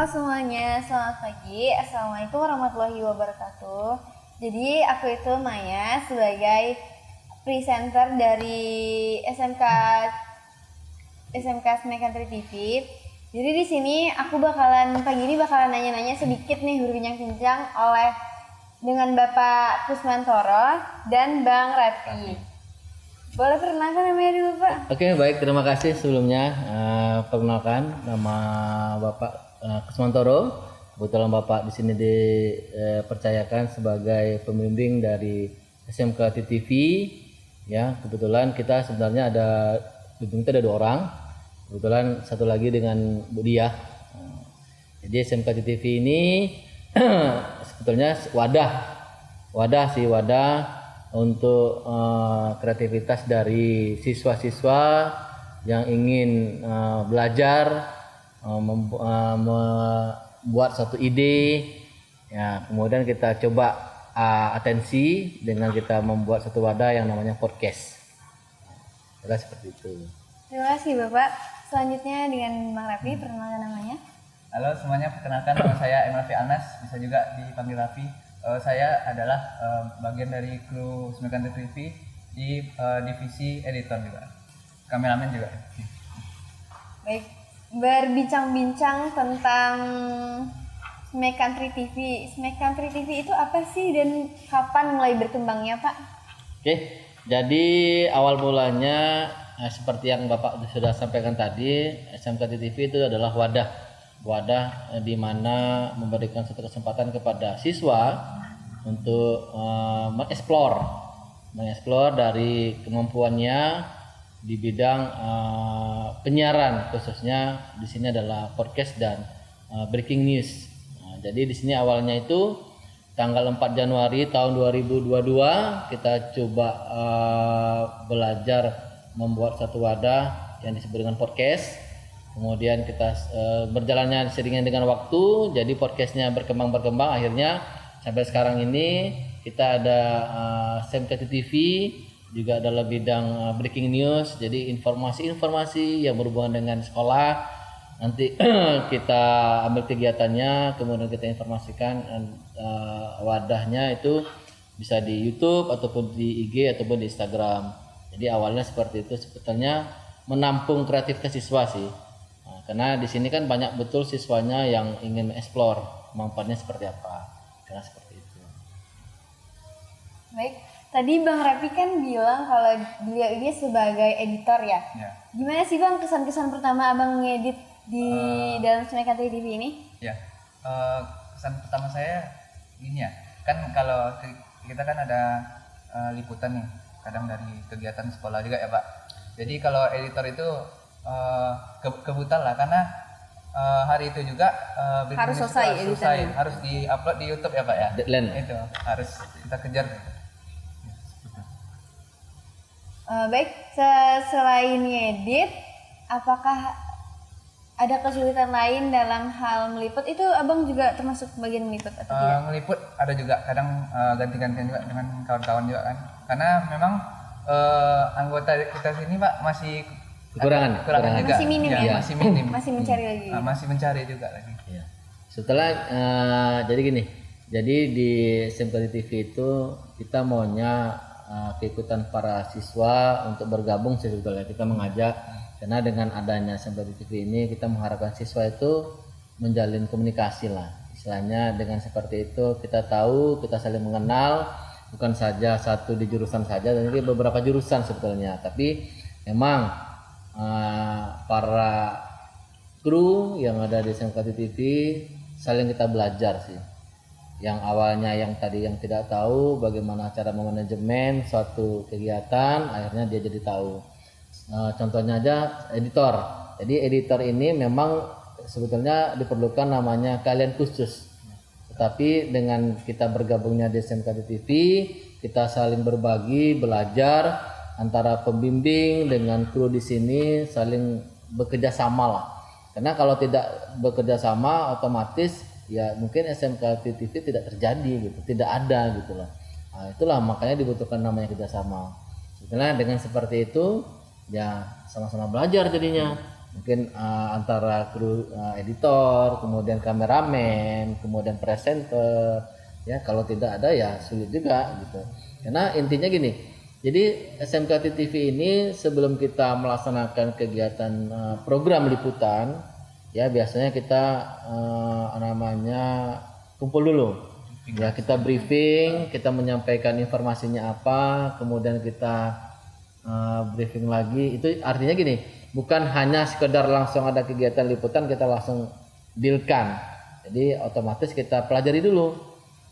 semuanya, selamat pagi. Assalamualaikum warahmatullahi wabarakatuh. Jadi aku itu Maya sebagai presenter dari SMK SMEK Country TV. Jadi di sini aku pagi ini bakalan nanya-nanya sedikit nih berbincang-bincang dengan Bapak Kusmantoro dan Bang Repi. Boleh perkenalkan namanya dulu Pak? Oke, baik, terima kasih sebelumnya. Perkenalkan nama Bapak Kusmantoro. Kebetulan Bapak di sini dipercayakan sebagai pembimbing dari SMK TV. Ya, kebetulan kita sebenarnya bimbing kita ada 2 orang. Kebetulan satu lagi dengan Bu Diah. Jadi SMK TV ini sebetulnya wadah untuk kreativitas dari siswa-siswa yang ingin belajar membuat suatu ide, ya kemudian kita coba atensi dengan kita membuat satu wadah yang namanya podcast. Seperti itu. Terima kasih Bapak. Selanjutnya dengan Bang Rafi, perkenalkan namanya. Halo semuanya, perkenalkan nama saya M. Rafi Anas, bisa juga dipanggil Rafi. Saya adalah bagian dari kru SMEK Country TV di divisi editor juga, kameramen juga. Baik, berbincang-bincang tentang SMEK Country TV. SMEK Country TV itu apa sih dan kapan mulai berkembangnya Pak? Oke, jadi awal mulanya seperti yang Bapak sudah sampaikan tadi, SMK TV itu adalah wadah di mana memberikan satu kesempatan kepada siswa untuk mengeksplor dari kemampuannya di bidang penyiaran, khususnya di sini adalah podcast dan breaking news. Jadi di sini awalnya itu tanggal 4 Januari tahun 2022 kita coba belajar membuat satu wadah yang disebut dengan podcast. Kemudian kita berjalannya seiringan dengan waktu, jadi podcastnya berkembang, akhirnya sampai sekarang ini kita ada SMK TV, juga adalah bidang breaking news, jadi informasi-informasi yang berhubungan dengan sekolah nanti kita ambil kegiatannya, kemudian kita informasikan. Wadahnya itu bisa di YouTube ataupun di IG ataupun di Instagram. Jadi awalnya seperti itu, sebetulnya menampung kreativitas siswa sih. Karena di sini kan banyak betul siswanya yang ingin mengeksplor kemampuannya seperti apa. Karena seperti itu. Baik, tadi Bang Rafi kan bilang kalau beliau ini sebagai editor ya. Gimana sih Bang kesan-kesan pertama Abang ngedit di dalam SMEK Country TV ini? Ya, kesan pertama saya gini ya. Kan kalau kita kan ada liputan nih, kadang dari kegiatan sekolah juga ya Pak. Jadi kalau editor itu kebutuhan lah, karena hari itu juga harus selesai, harus diupload di YouTube ya Pak ya. Deadline. Itu harus kita kejar. Baik, selain ngedit, apakah ada kesulitan lain dalam hal meliput? Itu Abang juga termasuk bagian meliput atau tidak? Ngeliput ada juga, kadang ganti-gantian juga dengan kawan-kawan juga kan. Karena memang anggota kita sini Pak masih kekurangan juga. Masih minim ya? Masih minim. Masih mencari lagi. Masih mencari juga lagi. Ya. Setelah jadi gini, jadi di SMK TV itu kita maunya keikutan para siswa untuk bergabung sebetulnya. Kita mengajak, karena dengan adanya SMK TV ini kita mengharapkan siswa itu menjalin komunikasi lah. Istilahnya dengan seperti itu kita tahu, kita saling mengenal, bukan saja satu di jurusan saja, dan ini beberapa jurusan sebetulnya. Tapi memang para kru yang ada di SMK TV saling kita belajar sih. Yang awalnya yang tidak tahu bagaimana cara memanajemen suatu kegiatan, akhirnya dia jadi tahu. Contohnya aja editor. Jadi editor ini memang sebetulnya diperlukan namanya kalian khusus. Tetapi dengan kita bergabungnya di SMK TV, kita saling berbagi, belajar antara pembimbing dengan kru di sini, saling bekerja sama lah. Karena kalau tidak bekerja sama, otomatis ya mungkin SMK TV tidak terjadi gitu, tidak ada gitu lah. Nah, itulah makanya dibutuhkan namanya kerjasama. Sebenarnya dengan seperti itu ya sama-sama belajar jadinya. Mungkin antara kru editor, kemudian kameramen, kemudian presenter. Ya, kalau tidak ada ya sulit juga gitu. Karena intinya gini. Jadi SMK TV ini sebelum kita melaksanakan kegiatan program liputan, ya biasanya kita namanya kumpul dulu. Ya, kita briefing, kita menyampaikan informasinya apa, kemudian kita briefing lagi. Itu artinya gini, bukan hanya sekedar langsung ada kegiatan liputan kita langsung dealkan. Jadi otomatis kita pelajari dulu.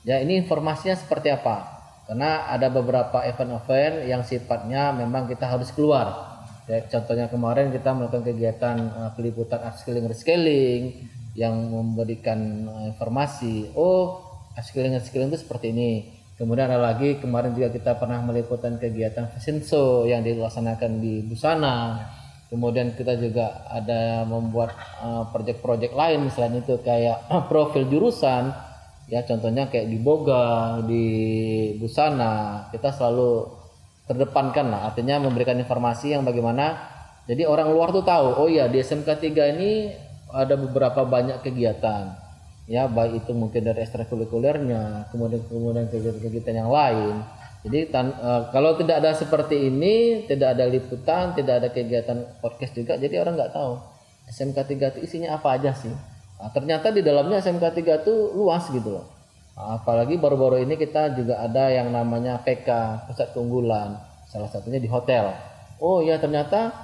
Ya, ini informasinya seperti apa. Karena ada beberapa event-event yang sifatnya memang kita harus keluar. Ya, contohnya kemarin kita melakukan kegiatan peliputan upskilling reskilling yang memberikan informasi. Oh, upskilling itu seperti ini. Kemudian ada lagi kemarin juga kita pernah meliputan kegiatan fashion show yang dilaksanakan di Busana. Kemudian kita juga ada membuat proyek-proyek lain selain itu kayak profil jurusan. Ya contohnya kayak di Boga, di Busana, kita selalu terdepankan lah. Artinya memberikan informasi yang bagaimana jadi orang luar tuh tahu, oh ya di SMK 3 ini ada beberapa banyak kegiatan. Ya baik itu mungkin dari ekstrakurikulernya, kemudian kegiatan yang lain. Jadi kalau tidak ada seperti ini, tidak ada liputan, tidak ada kegiatan podcast juga, jadi orang nggak tahu SMK 3 itu isinya apa aja sih. Nah, ternyata di dalamnya SMK 3 itu luas gitu loh. Nah, apalagi baru-baru ini kita juga ada yang namanya PK, pusat keunggulan, salah satunya di hotel. Oh ya ternyata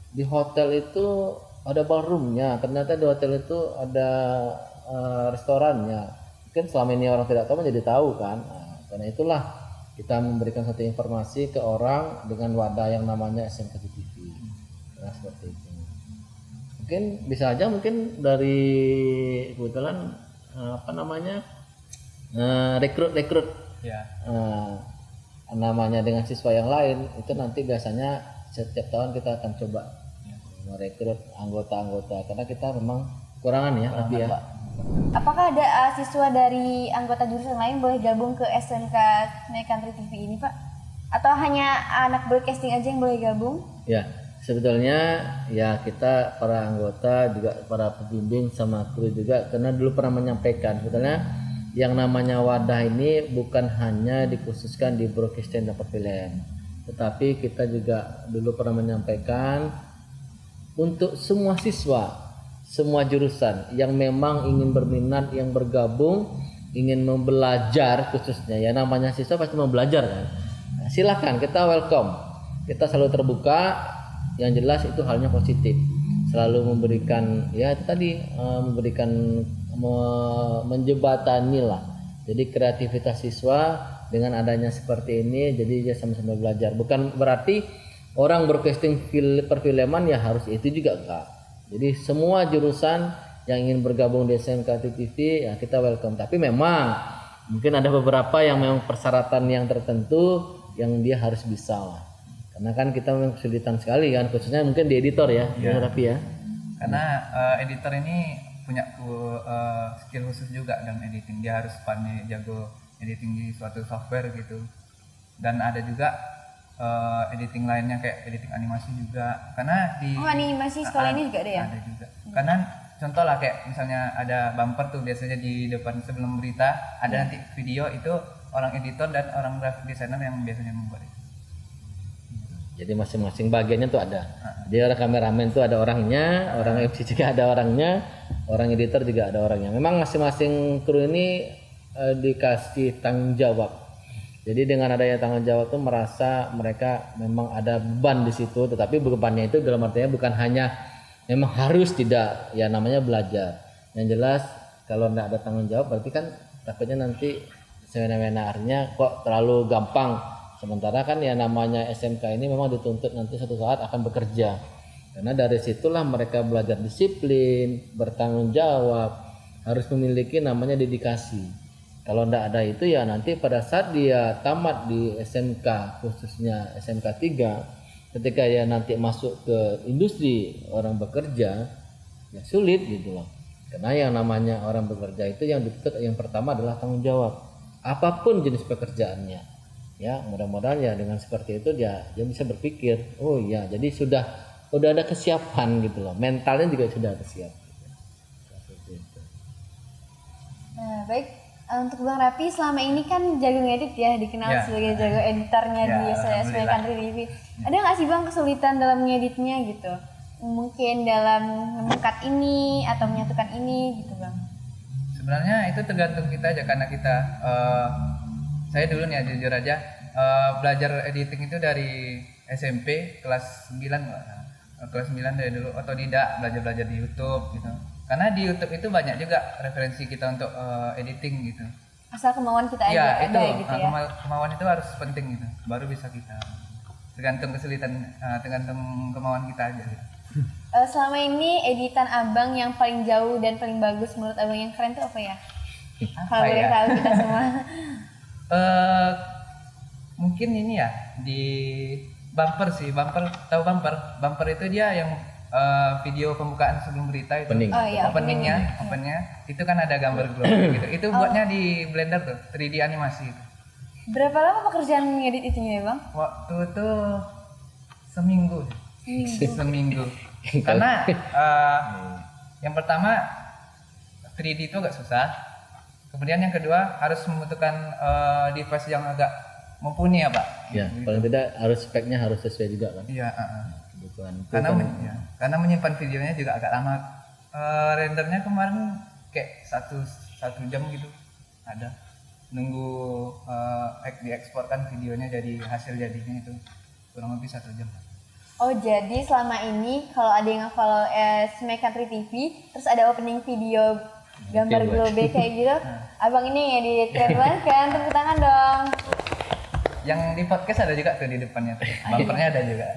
di hotel itu ada ballroomnya, ternyata di hotel itu ada restorannya. Mungkin selama ini orang tidak tahu menjadi tahu kan. Nah, karena itulah kita memberikan satu informasi ke orang dengan wadah yang namanya SMK TV. Nah, seperti itu. Mungkin bisa aja mungkin dari kebetulan rekrut Ya. Namanya dengan siswa yang lain itu nanti biasanya setiap tahun kita akan coba merekrut anggota-anggota karena kita memang kekurangan ya tapi ya. Apakah ada siswa dari anggota jurusan lain boleh gabung ke SMK Snack Country TV ini, Pak? Atau hanya anak broadcasting aja yang boleh gabung? Ya, sebetulnya ya kita para anggota juga para pembimbing sama kru juga karena dulu pernah menyampaikan sebetulnya yang namanya wadah ini bukan hanya dikhususkan di broadcasting dan perfilm, tetapi kita juga dulu pernah menyampaikan untuk semua siswa, semua jurusan yang memang ingin berminat, yang bergabung, ingin belajar khususnya ya namanya siswa pasti mau belajar kan. Nah, silakan kita welcome, kita selalu terbuka. Yang jelas itu halnya positif, selalu memberikan ya itu tadi memberikan menjebatani lah. Jadi kreativitas siswa dengan adanya seperti ini jadi dia sama-sama belajar. Bukan berarti orang broadcasting perfilman ya harus itu juga enggak. Jadi semua jurusan yang ingin bergabung di SMK TV ya kita welcome. Tapi memang mungkin ada beberapa yang memang persyaratan yang tertentu yang dia harus bisa lah. Karena kan kita memang kesulitan sekali kan, khususnya mungkin di editor ya, tapi ya. Karena editor ini punya skill khusus juga dalam editing. Dia harus pandai jago editing di suatu software gitu. Dan ada juga editing lainnya kayak editing animasi juga. Karena di animasi sekolah ini juga ada ya? Ada juga. Karena contoh lah kayak misalnya ada bumper tuh biasanya di depan sebelum berita ada nanti video itu orang editor dan orang graphic designer yang biasanya membuat itu. Jadi masing-masing bagiannya tuh ada. Dia orang kameramen tuh ada orangnya, orang MC juga ada orangnya, orang editor juga ada orangnya. Memang masing-masing kru ini dikasih tanggung jawab. Jadi dengan adanya tanggung jawab tuh merasa mereka memang ada beban di situ. Tetapi bebannya itu dalam artinya bukan hanya memang harus tidak ya namanya belajar. Yang jelas kalau nggak ada tanggung jawab berarti kan takutnya nanti seminar-seminarnya kok terlalu gampang. Sementara kan ya namanya SMK ini memang dituntut nanti suatu saat akan bekerja. Karena dari situlah mereka belajar disiplin, bertanggung jawab, harus memiliki namanya dedikasi. Kalau tidak ada itu ya nanti pada saat dia tamat di SMK khususnya SMK 3, ketika dia nanti masuk ke industri orang bekerja ya sulit gitu loh. Karena yang namanya orang bekerja itu yang dituntut yang pertama adalah tanggung jawab. Apapun jenis pekerjaannya. Ya mudah-mudahan ya dengan seperti itu dia bisa berpikir oh iya jadi sudah udah ada kesiapan gitu loh, mentalnya juga sudah ada siap. Seperti itu. Nah, baik. Untuk Bang Rapi selama ini kan jago ngedit ya, dikenal Ya. sebagai jago editornya Ya, di SMK alhamdulillah. Country TV. Ada nggak sih Bang kesulitan dalam ngeditnya gitu? Mungkin dalam memukat ini atau menyatukan ini gitu Bang. Sebenarnya itu tergantung kita aja, karena kita saya dulu nih ya, jujur aja belajar editing itu dari SMP kelas 9 kelas 9 dari dulu otodidak, belajar di YouTube gitu. Karena di YouTube itu banyak juga referensi kita untuk editing gitu. Asal kemauan kita aja Iya, ada itu gitu ya. kemauan itu harus penting gitu. Baru bisa kita. Tergantung kesulitan, tergantung kemauan kita aja gitu. Selama ini editan Abang yang paling jauh dan paling bagus menurut Abang yang keren tuh apa ya? Kalau boleh tahu kita semua. Mungkin ini ya di bumper sih, tahu bumper itu dia yang video pembukaan sebelum berita itu. Opening. Oh iya, Openingnya itu kan ada gambar glow gitu. Itu buatnya di Blender tuh, 3D animasi itu. Berapa lama pekerjaan ngedit itunya ya Bang? Waktu itu seminggu. Seminggu. Karena yang pertama 3D itu agak susah. Kemudian yang kedua harus membutuhkan device yang agak mumpuni ya Pak. Ya, Gitu. paling tidak harus speknya harus sesuai juga kan. Iya. Kebutuhan itu Karena kan. karena menyimpan videonya juga agak lama. Rendernya kemarin kayak satu jam gitu ada. Nunggu dieksporkan videonya jadi hasil jadinya itu kurang lebih 1 jam. Oh jadi selama ini kalau ada yang follow SMK Country TV terus ada opening video gambar Oke, glow kayak gitu, Abang ini ngedit keren banget kan, tepuk tangan dong. Yang di podcast ada juga tuh di depannya tuh. Bumpernya ada juga.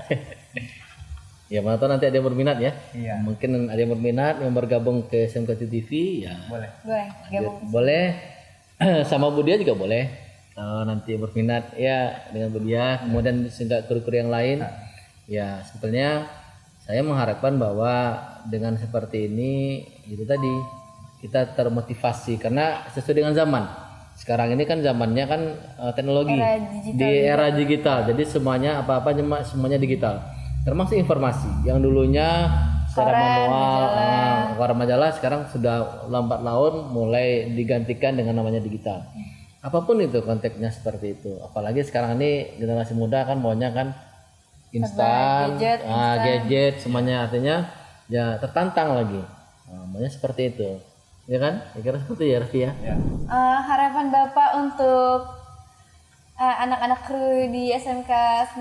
Ya mana tahu nanti ada yang berminat ya. Iya. Mungkin ada yang berminat yang bergabung ke SMK TV ya. Boleh. Boleh gabung. Boleh sama Budia juga boleh. Kalau nanti berminat ya dengan Budia, kemudian sehingga kru-kru yang lain. Ya sebetulnya saya mengharapkan bahwa dengan seperti ini itu tadi kita termotivasi karena sesuai dengan zaman. Sekarang ini kan zamannya kan teknologi Era digital di era digital. Jadi semuanya apa-apa semuanya digital. Termasuk informasi yang dulunya secara Koran, manual, majalah. koran majalah sekarang sudah lambat laun mulai digantikan dengan namanya digital. Apapun itu konteksnya seperti itu. Apalagi sekarang ini generasi muda kan maunya kan instan, gadget, gadget semuanya, artinya ya tertantang lagi. Maunya seperti itu. Ya kan? Kira-kira seperti itu ya Raffi ya. Ya. Harapan Bapak untuk anak-anak kru di SMK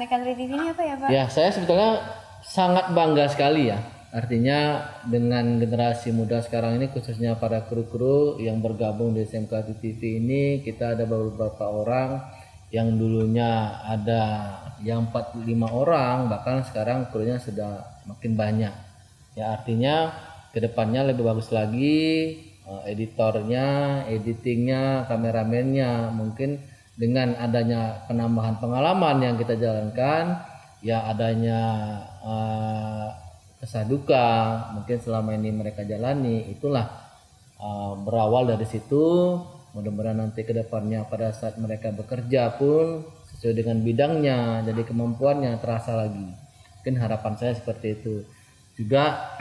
Country TV ini apa ya Pak? Ya, saya sebetulnya sangat bangga sekali ya. Artinya dengan generasi muda sekarang ini khususnya para kru-kru yang bergabung di SMK TV ini, kita ada beberapa orang yang dulunya ada yang 45 orang, bahkan sekarang krunya sudah makin banyak. Ya, artinya kedepannya lebih bagus lagi, editornya, editingnya, kameramennya, mungkin dengan adanya penambahan pengalaman yang kita jalankan, ya adanya kesah duka mungkin selama ini mereka jalani, itulah berawal dari situ. Mudah-mudahan nanti kedepannya pada saat mereka bekerja pun sesuai dengan bidangnya, jadi kemampuannya terasa lagi. Mungkin harapan saya seperti itu. Juga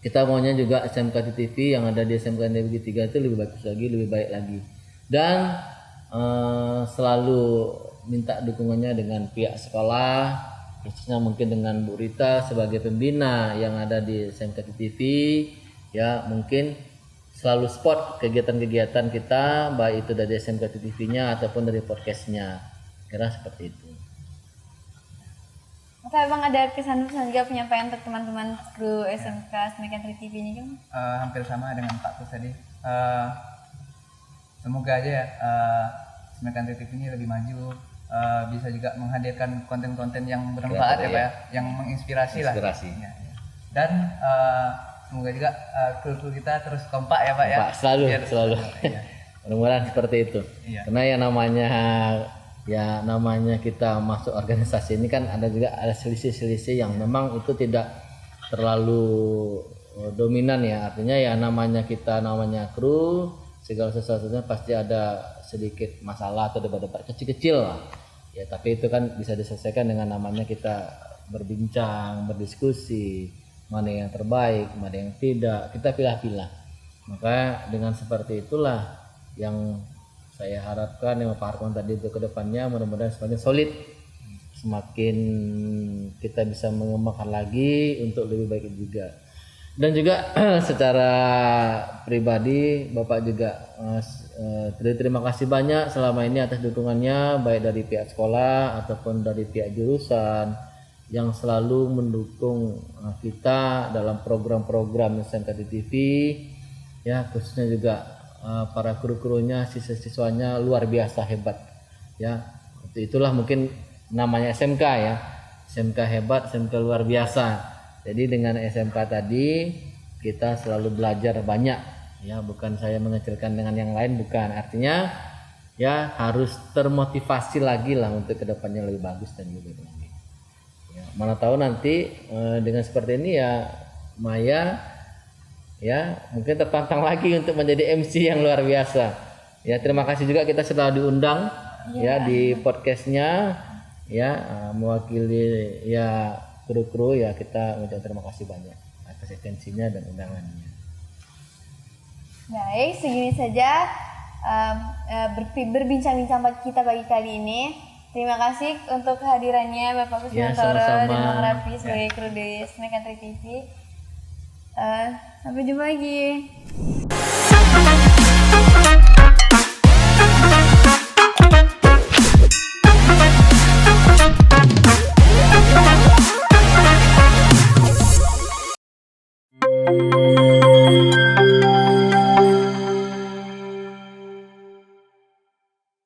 kita maunya juga SMK TV yang ada di SMK Negeri 3 itu lebih bagus lagi, lebih baik lagi. Dan selalu minta dukungannya dengan pihak sekolah, khususnya mungkin dengan Bu Rita sebagai pembina yang ada di SMK TV, ya mungkin selalu support kegiatan-kegiatan kita, baik itu dari SMK TV-nya ataupun dari podcastnya. Kira seperti itu. Oke, Bang ada kesan-pesan juga penyampaian untuk teman-teman kru SMK Country TV ini kan? Hampir sama dengan Pak Kus tadi. Semoga aja ya Country TV ini lebih maju, bisa juga menghadirkan konten-konten yang bermanfaat ya Pak ya, yang menginspirasi lah. Inspirasi. Ya, ya. Dan semoga juga kru-kru kita terus kompak ya Pak ya. Pak, selalu. Iya. Mudah-mudahan seperti itu. Iya. Karena namanya kita masuk organisasi ini kan ada selisih-selisih yang memang itu tidak terlalu dominan ya. Artinya ya namanya kru, segala sesuatunya pasti ada sedikit masalah atau debat-debat kecil-kecil lah. Ya, tapi itu kan bisa diselesaikan dengan namanya kita berbincang, berdiskusi, mana yang terbaik, mana yang tidak, kita pilah-pilah. Maka dengan seperti itulah yang saya harapkan, yang Pak Harkon tadi itu ke depannya mudah-mudahan semakin solid, semakin kita bisa mengembangkan lagi untuk lebih baik juga. Dan juga secara pribadi Bapak juga terima kasih banyak selama ini atas dukungannya, baik dari pihak sekolah ataupun dari pihak jurusan yang selalu mendukung kita dalam program-program SMK di TV, ya, khususnya juga para kru-krunya, siswa-siswanya luar biasa hebat, ya. Itulah mungkin namanya SMK, ya, SMK hebat, SMK luar biasa. Jadi dengan SMK tadi kita selalu belajar banyak, ya, bukan saya mengecilkan dengan yang lain, bukan, artinya ya harus termotivasi lagi lah untuk kedepannya lebih bagus dan lebih baik lagi. Ya, mana tahu nanti dengan seperti ini ya Maya ya mungkin tertantang lagi untuk menjadi MC yang luar biasa. Ya, terima kasih juga kita sudah diundang ya di podcastnya, ya, mewakili ya kru-kru, ya, kita mengucapkan terima kasih banyak atas atensinya dan undangannya. Baik, segini saja berbincang-bincang kita pagi kali ini. Terima kasih untuk kehadirannya Bapak Kusmantoro dan Bang Raffi sebagai kru di SMK TV. Sampai jumpa lagi.